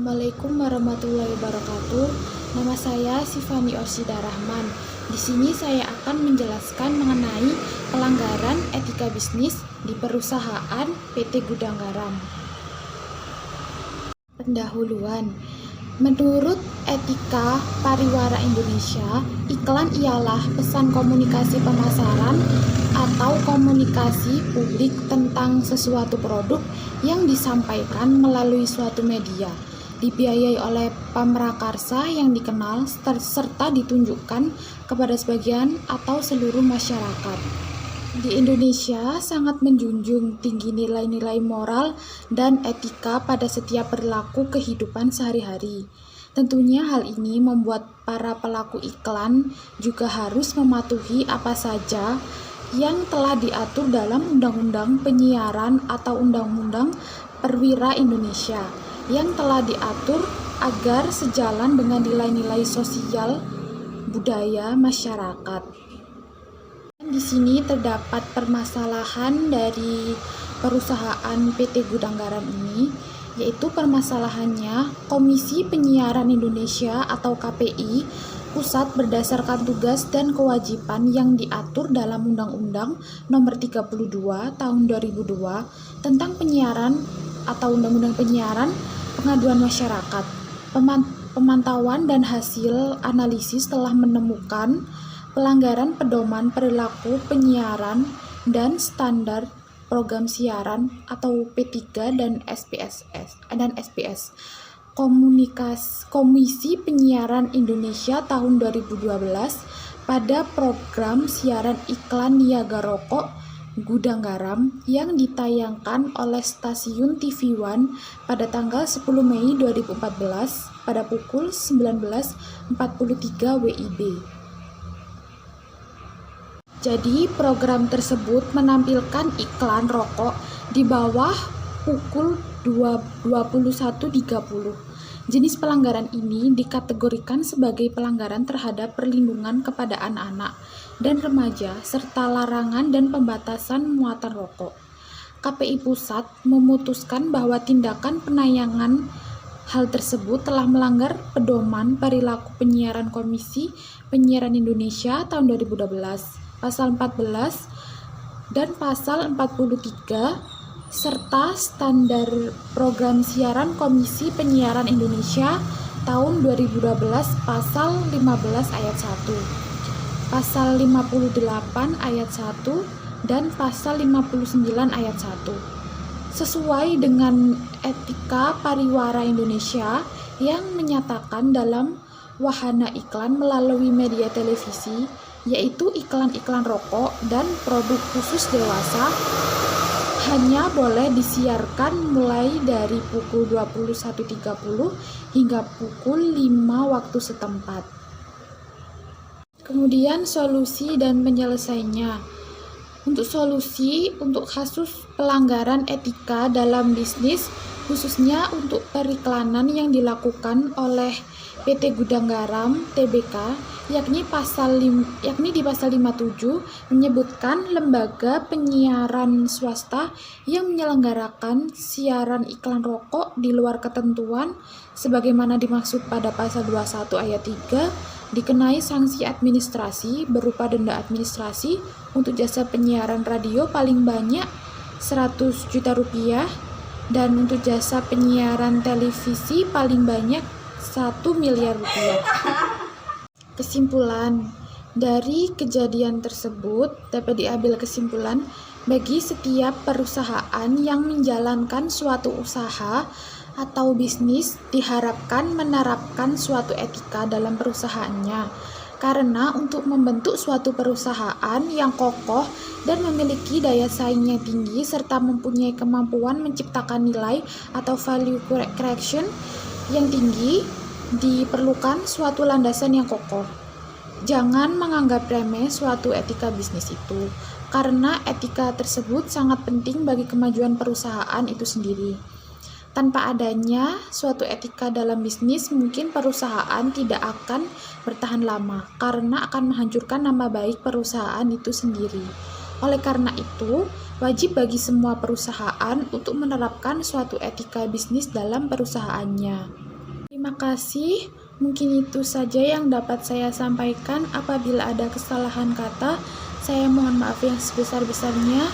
Assalamualaikum warahmatullahi wabarakatuh. Nama saya Sifani Orsida Rahman. Di sini saya akan menjelaskan mengenai pelanggaran etika bisnis di perusahaan PT Gudang Garam. Pendahuluan. Menurut Etika Pariwara Indonesia, iklan ialah pesan komunikasi pemasaran atau komunikasi publik tentang sesuatu produk yang disampaikan melalui suatu media, dibiayai oleh pamrakarsa yang dikenal serta ditunjukkan kepada sebagian atau seluruh masyarakat. Di Indonesia sangat menjunjung tinggi nilai-nilai moral dan etika pada setiap perilaku kehidupan sehari-hari. Tentunya hal ini membuat para pelaku iklan juga harus mematuhi apa saja yang telah diatur dalam Undang-Undang Penyiaran atau Undang-Undang Perwira Indonesia yang telah diatur agar sejalan dengan nilai-nilai sosial budaya masyarakat. Di sini terdapat permasalahan dari perusahaan PT Gudang Garam ini, yaitu permasalahannya Komisi Penyiaran Indonesia atau KPI Pusat berdasarkan tugas dan kewajiban yang diatur dalam Undang-Undang Nomor 32 Tahun 2002 tentang penyiaran atau Undang-Undang Penyiaran Pengaduan Masyarakat. Pemantauan dan hasil analisis telah menemukan pelanggaran pedoman perilaku penyiaran dan standar program siaran atau P3 dan SPS. Komisi Penyiaran Indonesia tahun 2012 pada program siaran iklan Niaga Rokok Gudang Garam yang ditayangkan oleh stasiun TV One pada tanggal 10 Mei 2014 pada pukul 19.43 WIB. Jadi, program tersebut menampilkan iklan rokok di bawah pukul 21.30. Jenis pelanggaran ini dikategorikan sebagai pelanggaran terhadap perlindungan kepada anak-anak dan remaja serta larangan dan pembatasan muatan rokok. KPI Pusat memutuskan bahwa tindakan penayangan hal tersebut telah melanggar pedoman perilaku penyiaran Komisi Penyiaran Indonesia tahun 2012. Pasal 14 dan pasal 43 serta standar program siaran Komisi Penyiaran Indonesia tahun 2012 pasal 15 ayat 1, pasal 58 ayat 1 dan pasal 59 ayat 1. Sesuai dengan Etika Pariwara Indonesia yang menyatakan dalam wahana iklan melalui media televisi, yaitu iklan-iklan rokok dan produk khusus dewasa hanya boleh disiarkan mulai dari pukul 21.30 hingga pukul 5 waktu setempat. Kemudian solusi dan penyelesaiannya. Untuk solusi untuk kasus pelanggaran etika dalam bisnis, khususnya untuk periklanan yang dilakukan oleh PT Gudang Garam Tbk, yakni di pasal 57 menyebutkan lembaga penyiaran swasta yang menyelenggarakan siaran iklan rokok di luar ketentuan sebagaimana dimaksud pada pasal 21 ayat 3 dikenai sanksi administrasi berupa denda administrasi untuk jasa penyiaran radio paling banyak 100 juta rupiah dan untuk jasa penyiaran televisi paling banyak 1 miliar rupiah. Kesimpulan dari kejadian tersebut dapat diambil kesimpulan bagi setiap perusahaan yang menjalankan suatu usaha atau bisnis diharapkan menerapkan suatu etika dalam perusahaannya, karena untuk membentuk suatu perusahaan yang kokoh dan memiliki daya saing yang tinggi serta mempunyai kemampuan menciptakan nilai atau value creation yang tinggi, diperlukan suatu landasan yang kokoh. Jangan menganggap remeh suatu etika bisnis itu, karena etika tersebut sangat penting bagi kemajuan perusahaan itu sendiri. Tanpa adanya suatu etika dalam bisnis, mungkin perusahaan tidak akan bertahan lama, karena akan menghancurkan nama baik perusahaan itu sendiri. Oleh karena itu, wajib bagi semua perusahaan untuk menerapkan suatu etika bisnis dalam perusahaannya. Terima kasih. Mungkin itu saja yang dapat saya sampaikan. Apabila ada kesalahan kata, saya mohon maaf yang sebesar-besarnya.